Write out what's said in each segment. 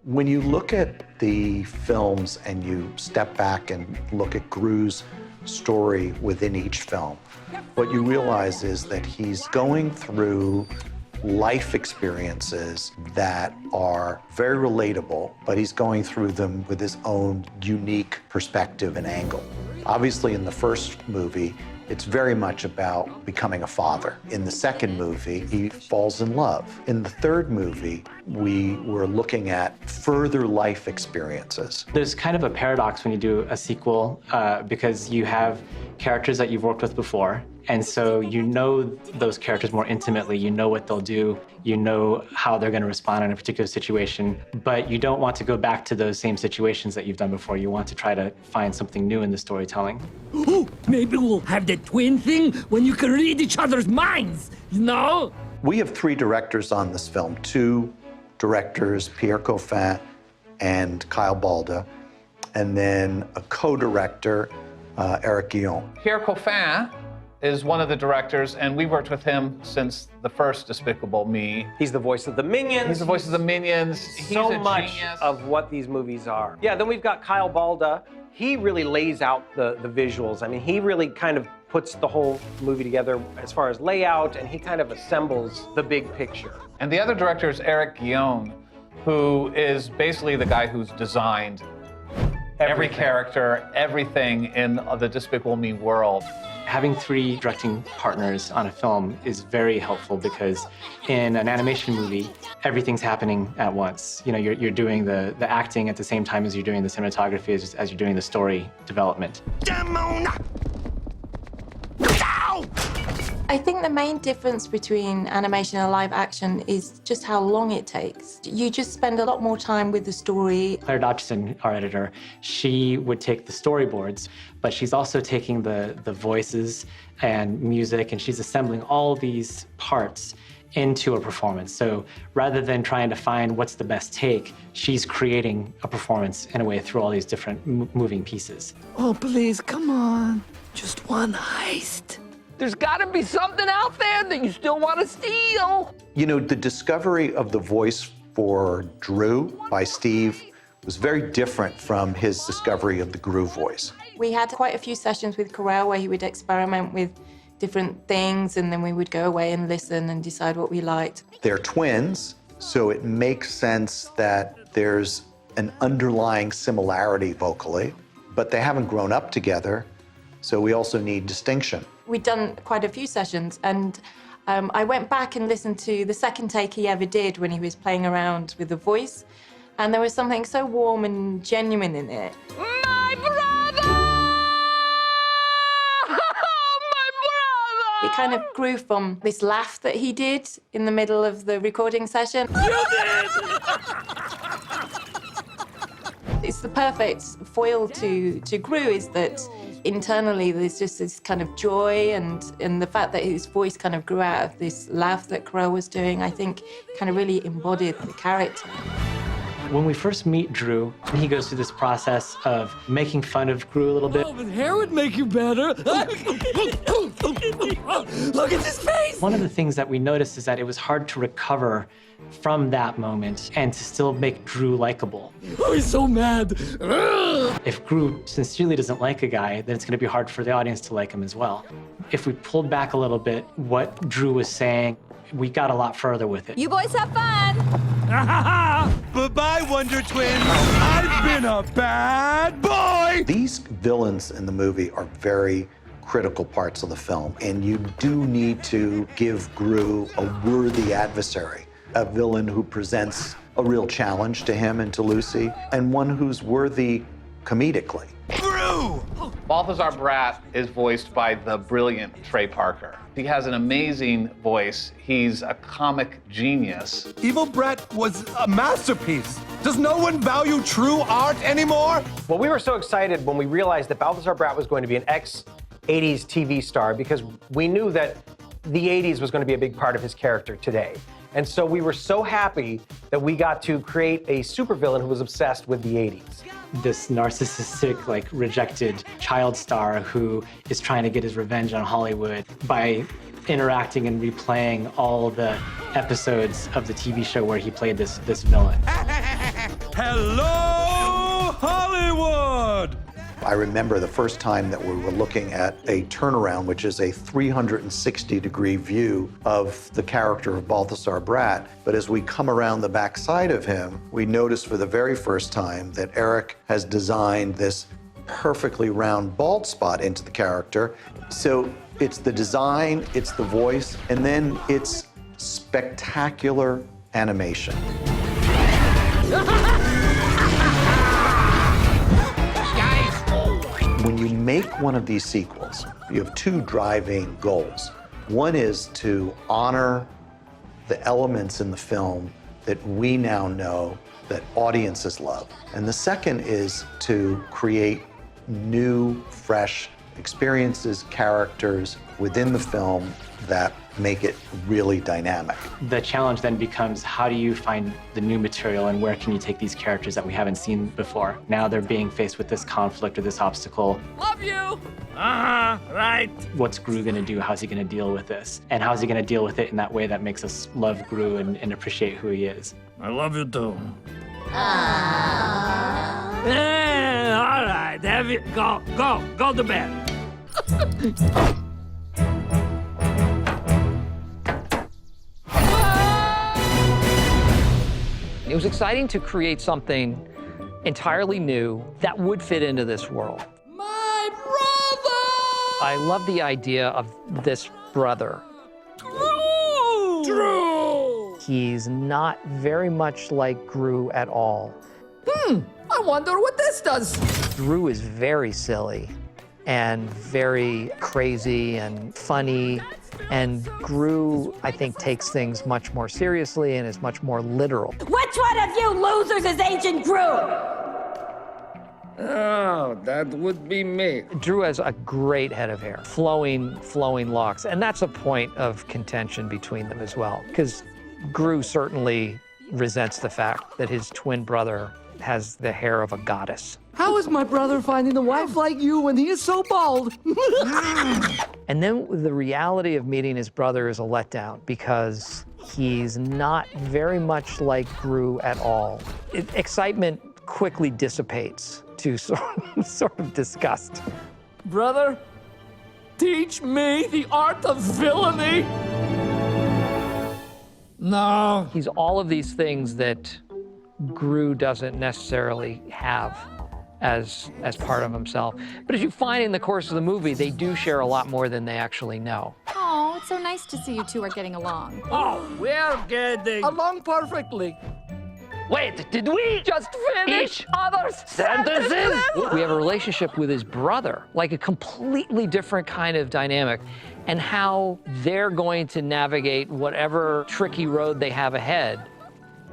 When you look at the films and you step back and look at Gru's story within each film, what you realize is that he's going through life experiences that are very relatable, but he's going through them with his own unique perspective and angle. Obviously, in the first movie, it's very much about becoming a father. In the second movie, he falls in love. In the third movie, we were looking at further life experiences. There's kind of a paradox when you do a sequel because you have characters that you've worked with before, and so you know those characters more intimately. You know what they'll do. You know how they're going to respond in a particular situation, but you don't want to go back to those same situations that you've done before. You want to try to find something new in the storytelling. Ooh, maybe we'll have the twin thing when you can read each other's minds, you know? We have 3 directors on this film, 2 directors, Pierre Coffin and Kyle Balda, and then a co-director, Eric Guillaume. Pierre Coffin is one of the directors, and we worked with him since the first Despicable Me. He's the voice of the Minions. He's the voice of the Minions. He's so a much genius. of what these movies are. Yeah, then we've got Kyle Balda. He really lays out the visuals. I mean, he really kind of puts the whole movie together as far as layout, and he kind of assembles the big picture. And the other director is Eric Guillaume, who is basically the guy who's designed every character, everything in the Despicable Me world. Having 3 directing partners on a film is very helpful because in an animation movie, everything's happening at once. You know, you're doing the acting at the same time as you're doing the cinematography, as you're doing the story development. I think the main difference between animation and live action is just how long it takes. You just spend a lot more time with the story. Claire Dodgson, our editor, she would take the storyboards, but she's also taking the voices and music, and she's assembling all these parts into a performance. So rather than trying to find what's the best take, she's creating a performance in a way through all these different moving pieces. Oh, please, come on. Just one heist. There's gotta be something out there that you still want to steal. You know, the discovery of the voice for Drew by Steve was very different from his discovery of the Gru voice. We had quite a few sessions with Carell where he would experiment with different things, and then we would go away and listen and decide what we liked. They're twins, so it makes sense that there's an underlying similarity vocally, but they haven't grown up together, so we also need distinction. We'd done quite a few sessions, and I went back and listened to the second take he ever did when he was playing around with the voice, and there was something so warm and genuine in it. My brother! My brother! It kind of grew from this laugh that he did in the middle of the recording session. You did! It's the perfect foil to Gru, is that internally there's just this kind of joy, and the fact that his voice kind of grew out of this laugh that Carell was doing, I think kind of really embodied the character. When we first meet Drew, he goes through this process of making fun of Gru a little bit. Oh, but hair would make you better. Look at his face! One of the things that we noticed is that it was hard to recover from that moment and to still make Drew likable. Oh, he's so mad. If Gru sincerely doesn't like a guy, then it's going to be hard for the audience to like him as well. If we pulled back a little bit, what Drew was saying, we got a lot further with it. You boys have fun. Bye-bye, Wonder Twins. I've been a bad boy. These villains in the movie are very critical parts of the film, and you do need to give Gru a worthy adversary, a villain who presents a real challenge to him and to Lucy, and one who's worthy comedically. Gru! Balthazar Brat is voiced by the brilliant Trey Parker. He has an amazing voice. He's a comic genius. Evil Brett was a masterpiece. Does no one value true art anymore? Well, we were so excited when we realized that Balthazar Brat was going to be an ex-80s TV star, because we knew that the 80s was going to be a big part of his character today. And so we were so happy that we got to create a supervillain who was obsessed with the 80s. This narcissistic, like, rejected child star who is trying to get his revenge on Hollywood by interacting and replaying all the episodes of the TV show where he played this villain. Hello, Hollywood! I remember the first time that we were looking at a turnaround, which is a 360-degree view of the character of Balthasar Bratt. But as we come around the backside of him, we notice for the very first time that Eric has designed this perfectly round bald spot into the character. So it's the design, it's the voice, and then it's spectacular animation. When you make one of these sequels, you have two driving goals. One is to honor the elements in the film that we now know that audiences love. And the second is to create new, fresh experiences, characters within the film that make it really dynamic. The challenge then becomes, how do you find the new material and where can you take these characters that we haven't seen before? Now they're being faced with this conflict or this obstacle. Love you! Right. What's Gru gonna do? How's he gonna deal with this? And how's he gonna deal with it in that way that makes us love Gru and appreciate who he is? I love you too. All right, have you go to bed. It was exciting to create something entirely new that would fit into this world. My brother! I love the idea of this brother. Drew! He's not very much like Gru at all. I wonder what this does. Gru is very silly and very crazy and funny. And Gru, I think, takes things much more seriously and is much more literal. Which one of you losers is Ancient Gru? Oh, that would be me. Drew has a great head of hair, flowing locks. And that's a point of contention between them as well, because Gru certainly resents the fact that his twin brother has the hair of a goddess. How is my brother finding a wife like you when he is so bald? And then the reality of meeting his brother is a letdown because he's not very much like Gru at all. Excitement quickly dissipates to sort of disgust. Brother, teach me the art of villainy. No. He's all of these things that Gru doesn't necessarily have as part of himself. But as you find in the course of the movie, they do share a lot more than they actually know. Oh, it's so nice to see you two are getting along. Oh, we're getting along perfectly. Wait, did we Just finish each other's sentences? We have a relationship with his brother, like a completely different kind of dynamic, and how they're going to navigate whatever tricky road they have ahead.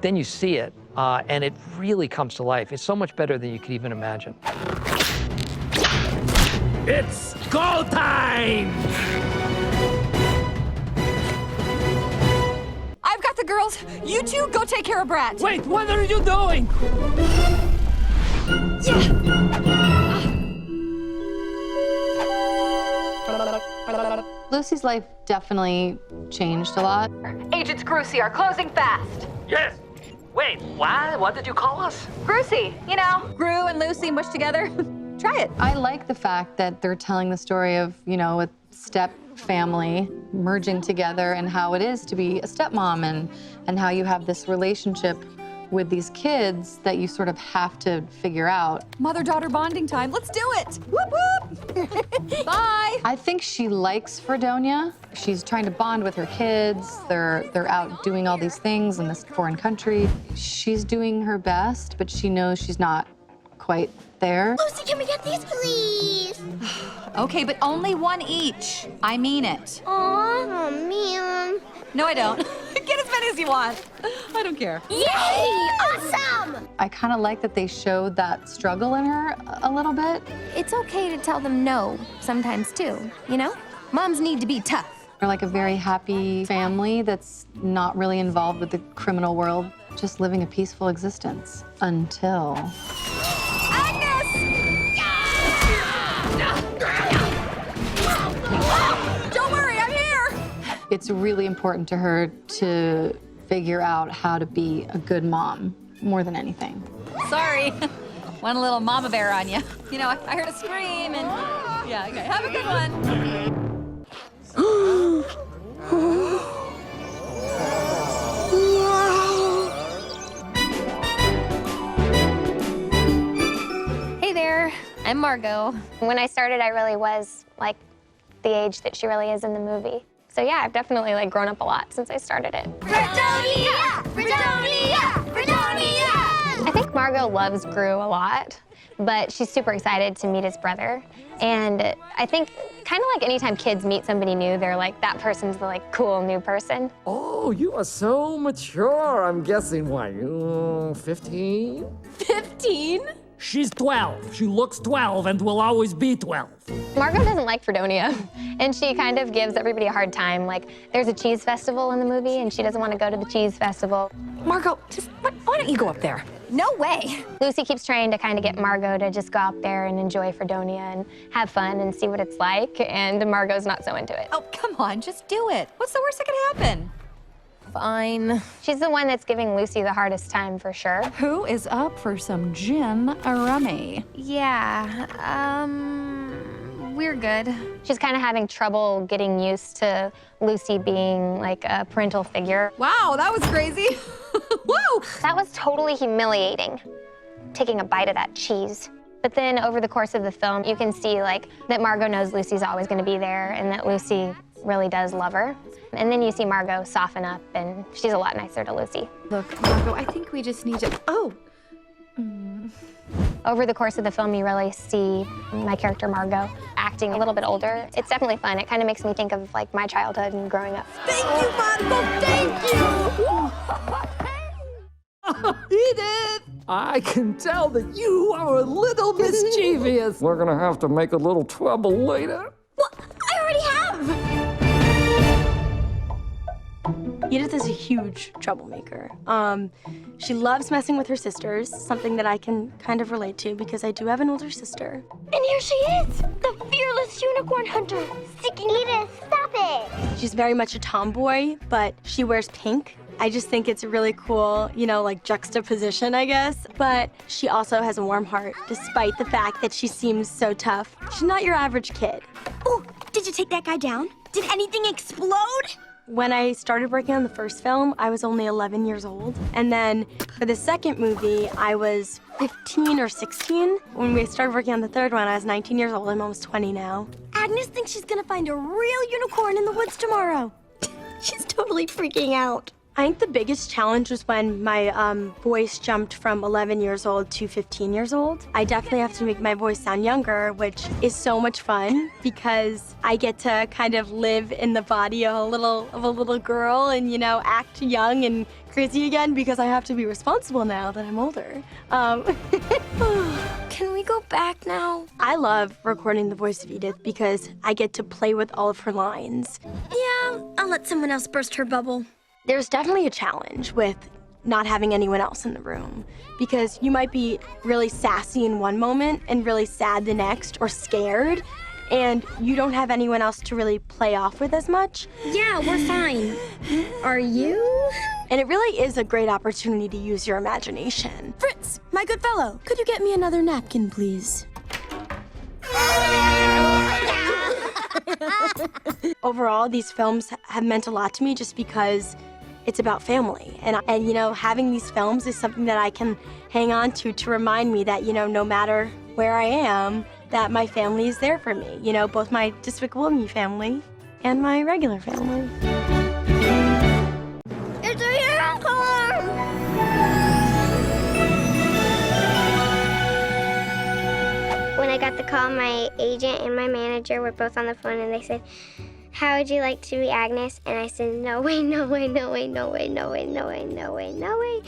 Then you see it, and it really comes to life. It's so much better than you could even imagine. It's go time! I've got the girls. You two go take care of Brat. Wait, what are you doing? Lucy's life definitely changed a lot. Agents Grucy are closing fast. Yes. Wait, what did you call us? Grucy, you know, Gru and Lucy mushed together. Try it. I like the fact that they're telling the story of, you know, a step family merging together and how it is to be a stepmom and how you have this relationship with these kids that you sort of have to figure out. Mother-daughter bonding time. Let's do it. Whoop, whoop. Bye. I think she likes Fredonia. She's trying to bond with her kids. They're out doing all these things in this foreign country. She's doing her best, but she knows she's not quite there. Lucy, can we get these, please? Okay, but only one each. I mean it. Oh, man. No, I don't. Get as many as you want. I don't care. Yay! Awesome! I kind of like that they showed that struggle in her a little bit. It's okay to tell them no sometimes, too, you know? Moms need to be tough. They're like a very happy family that's not really involved with the criminal world, just living a peaceful existence until... Don't worry, I'm here. It's really important to her to figure out how to be a good mom more than anything. Sorry. Went a little mama bear on you. You know, I heard a scream and... Yeah, okay. Have a good one. Hey there, I'm Margot. When I started, I really was like the age that she really is in the movie. So yeah, I've definitely like grown up a lot since I started it. Fredonia! Fredonia! Fredonia! I think Margot loves Gru a lot, but she's super excited to meet his brother. And I think kind of like anytime kids meet somebody new, they're like, that person's the like cool new person. Oh, you are so mature. I'm guessing, what, 15? 15? She's 12. She looks 12 and will always be 12. Margot doesn't like Fredonia, and she kind of gives everybody a hard time. Like, there's a cheese festival in the movie, and she doesn't want to go to the cheese festival. Margot, just why don't you go up there? No way. Lucy keeps trying to kind of get Margot to just go out there and enjoy Fredonia and have fun and see what it's like, and Margot's not so into it. Oh, come on, just do it. What's the worst that could happen? Fine. She's the one that's giving Lucy the hardest time, for sure. Who is up for some gin rummy? Yeah, we're good. She's kind of having trouble getting used to Lucy being like a parental figure. Wow, that was crazy. Whoa! That was totally humiliating, taking a bite of that cheese. But then over the course of the film, you can see like that Margot knows Lucy's always gonna be there and that Lucy really does love her. And then you see Margot soften up and she's a lot nicer to Lucy. Look, Margot, I think we just need to, Over the course of the film, you really see my character Margot acting a little bit older. It's definitely fun. It kind of makes me think of like my childhood and growing up. Thank you, Margot, thank you! Edith! I can tell that you are a little mischievous. We're gonna have to make a little trouble later. Well, I already have! Edith is a huge troublemaker. She loves messing with her sisters, something that I can kind of relate to because I do have an older sister. And here she is, the fearless unicorn hunter. Edith, stop it! She's very much a tomboy, but she wears pink. I just think it's a really cool, you know, like juxtaposition, I guess. But she also has a warm heart, despite the fact that she seems so tough. She's not your average kid. Oh, did you take that guy down? Did anything explode? When I started working on the first film, I was only 11 years old. And then for the second movie, I was 15 or 16. When we started working on the third one, I was 19 years old. I'm almost 20 now. Agnes thinks she's gonna find a real unicorn in the woods tomorrow. She's totally freaking out. I think the biggest challenge was when my voice jumped from 11 years old to 15 years old. I definitely have to make my voice sound younger, which is so much fun because I get to kind of live in the body of a little girl and, you know, act young and crazy again because I have to be responsible now that I'm older. Can we go back now? I love recording the voice of Edith because I get to play with all of her lines. Yeah, I'll let someone else burst her bubble. There's definitely a challenge with not having anyone else in the room because you might be really sassy in one moment and really sad the next or scared, and you don't have anyone else to really play off with as much. Yeah, we're fine. Are you? And it really is a great opportunity to use your imagination. Fritz, my good fellow, could you get me another napkin, please? Overall, these films have meant a lot to me just because it's about family. And you know, having these films is something that I can hang on to remind me that, you know, no matter where I am, that my family is there for me. You know, both my Despicable Me family and my regular family. It's a unicorn! When I got the call, my agent and my manager were both on the phone and they said, "How would you like to be Agnes?" And I said, "No way, no way, no way, no way, no way, no way, no way, no way."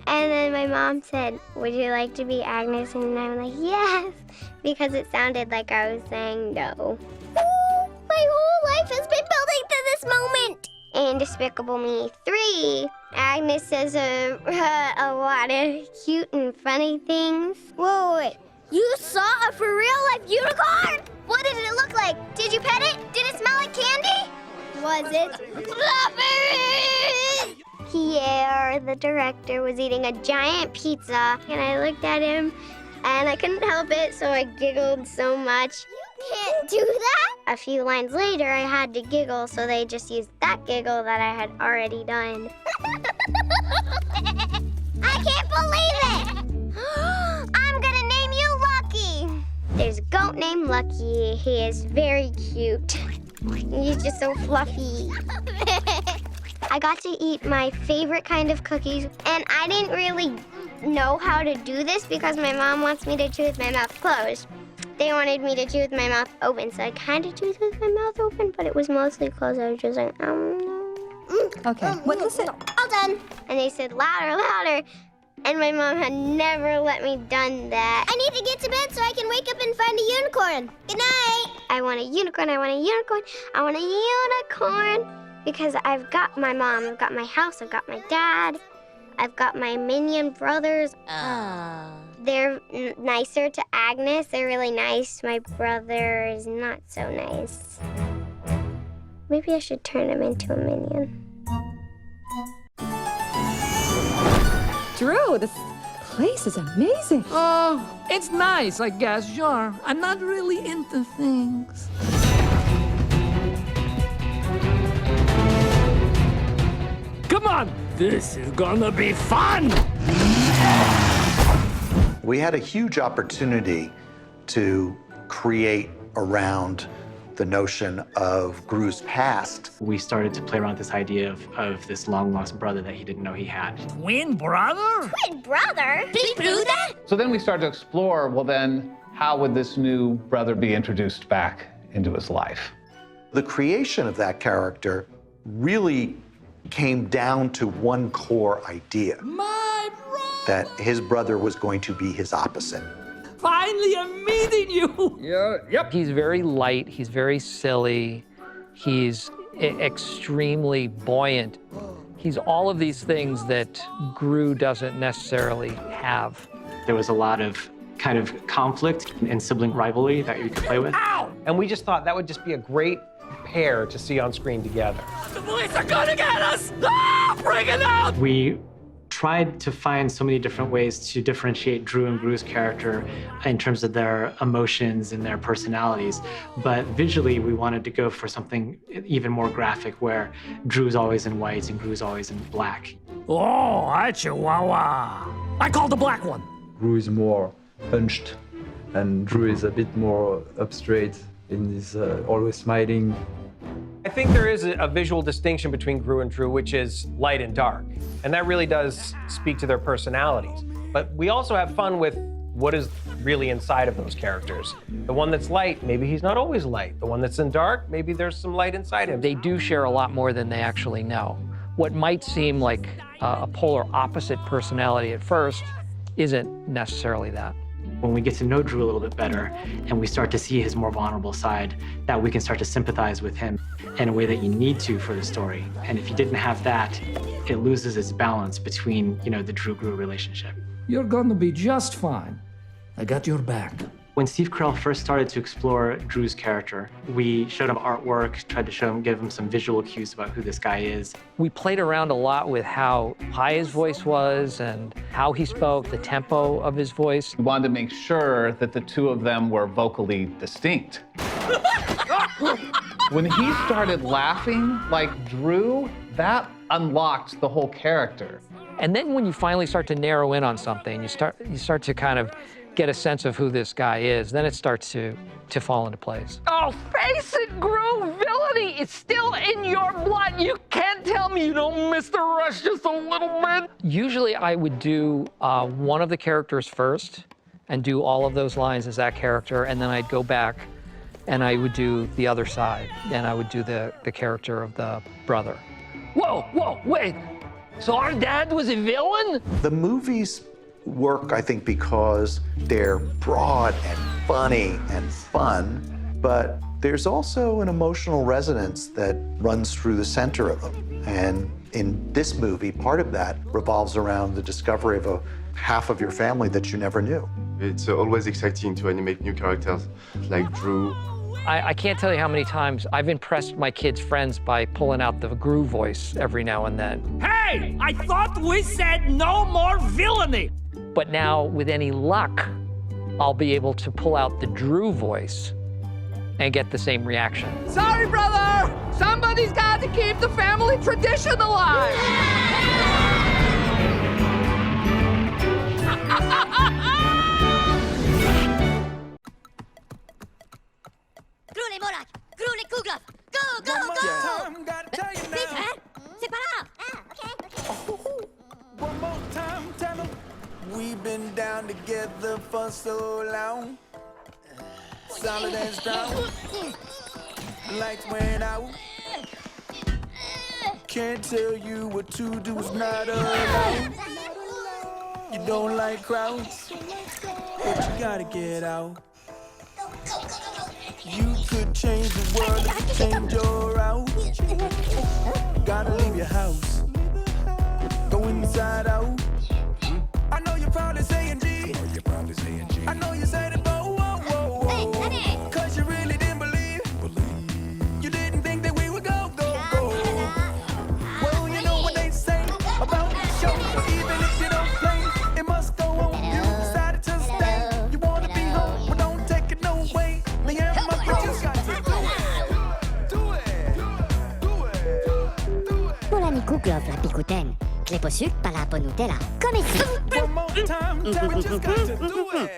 And then my mom said, "Would you like to be Agnes?" And I'm like, "Yes," because it sounded like I was saying no. Ooh, my whole life has been building to this moment. In Despicable Me 3, Agnes says a lot of cute and funny things. Whoa, wait. You saw a for real life unicorn? What did it look like? Did you pet it? Did it smell like candy? Was it fluffy? Pierre, the director, was eating a giant pizza, and I looked at him, and I couldn't help it, so I giggled so much. You can't do that! A few lines later, I had to giggle, so they just used that giggle that I had already done. I can't believe it! I'm gonna name you Lucky! There's a goat named Lucky. He is very cute. He's just so fluffy. I got to eat my favorite kind of cookies, and I didn't really know how to do this because my mom wants me to chew with my mouth closed. They wanted me to chew with my mouth open, so I kind of chewed with my mouth open, but it was mostly closed. I was just like, Okay, what is it? All done. And they said, louder, louder. And my mom had never let me done that. I need to get to bed so I can wake up and find a unicorn. Good night. I want a unicorn, I want a unicorn, I want a unicorn. Because I've got my mom, I've got my house, I've got my dad, I've got my minion brothers. They're nicer to Agnes, they're really nice. My brother is not so nice. Maybe I should turn him into a minion. Drew, this place is amazing. Oh, it's nice, I guess, sure. I'm not really into things. Come on, this is gonna be fun! We had a huge opportunity to create around the notion of Gru's past. We started to play around with this idea of this long-lost brother that he didn't know he had. Twin brother? Twin brother? Big brother? So then we started to explore, well then, how would this new brother be introduced back into his life? The creation of that character really came down to one core idea. My brother! That his brother was going to be his opposite. Finally, I'm meeting you! Yeah, yep. He's very light, he's very silly, he's extremely buoyant. He's all of these things that Gru doesn't necessarily have. There was a lot of kind of conflict and sibling rivalry that you could play with. Ow! And we just thought that would just be a great pair to see on screen together. The police are gonna get us! Ah, bring it out! We tried to find so many different ways to differentiate Drew and Gru's character in terms of their emotions and their personalities. But visually, we wanted to go for something even more graphic where Drew's always in white and Gru's always in black. Oh, I chihuahua. I call the black one. Gru is more punched, and Drew is a bit more up straight in his always smiling. I think there is a visual distinction between Gru and Drew, which is light and dark. And that really does speak to their personalities. But we also have fun with what is really inside of those characters. The one that's light, maybe he's not always light. The one that's in dark, maybe there's some light inside him. They do share a lot more than they actually know. What might seem like a polar opposite personality at first isn't necessarily that. When we get to know Drew a little bit better and we start to see his more vulnerable side, that we can start to sympathize with him in a way that you need to for the story. And if you didn't have that, it loses its balance between, the Drew-Gru relationship. You're gonna be just fine. I got your back. When Steve Carell first started to explore Drew's character, we showed him artwork, tried to give him some visual cues about who this guy is. We played around a lot with how high his voice was and how he spoke, the tempo of his voice. We wanted to make sure that the two of them were vocally distinct. When he started laughing like Drew, that unlocked the whole character. And then when you finally start to narrow in on something, you start to kind of get a sense of who this guy is, then it starts to fall into place. Oh, face it, Gru, villainy is still in your blood. You can't tell me you don't miss the rush just a little bit. Usually I would do one of the characters first and do all of those lines as that character, and then I'd go back and I would do the other side, and I would do the character of the brother. Whoa, wait. So our dad was a villain? The movies work, I think, because they're broad and funny and fun, but there's also an emotional resonance that runs through the center of them. And in this movie, part of that revolves around the discovery of a half of your family that you never knew. It's always exciting to animate new characters like Drew, I can't tell you how many times I've impressed my kids' friends by pulling out the Gru voice every now and then. Hey, I thought we said no more villainy. But now, with any luck, I'll be able to pull out the Drew voice and get the same reaction. Sorry, brother! Somebody's got to keep the family tradition alive! Gros les Molacs! Gros les Kouglov! Go, go, go! Vite, hein? C'est pas là! One more time, tell 'em we've been down together for so long. Solid and strong. Lights went out. Can't tell you what to do is not allowed. You don't like crowds, but you gotta get out. You could change the world if you change your route. Gotta leave your house. Go inside out. I know you're probably saying G. I know you said it, but whoa, whoa, whoa. Cause you really didn't believe. You didn't think that we would go, go, go. Well, you know what they say about the show. Even if you don't play, it must go on. You decided to stay. You wanna be home, but don't take it no way. Me and my bitches got to do it. Pour l'ami Kouglov, la picoutaine. Clé au sucre, pas la bonne Nutella. Comme ici. One more time, tell me just got to do it.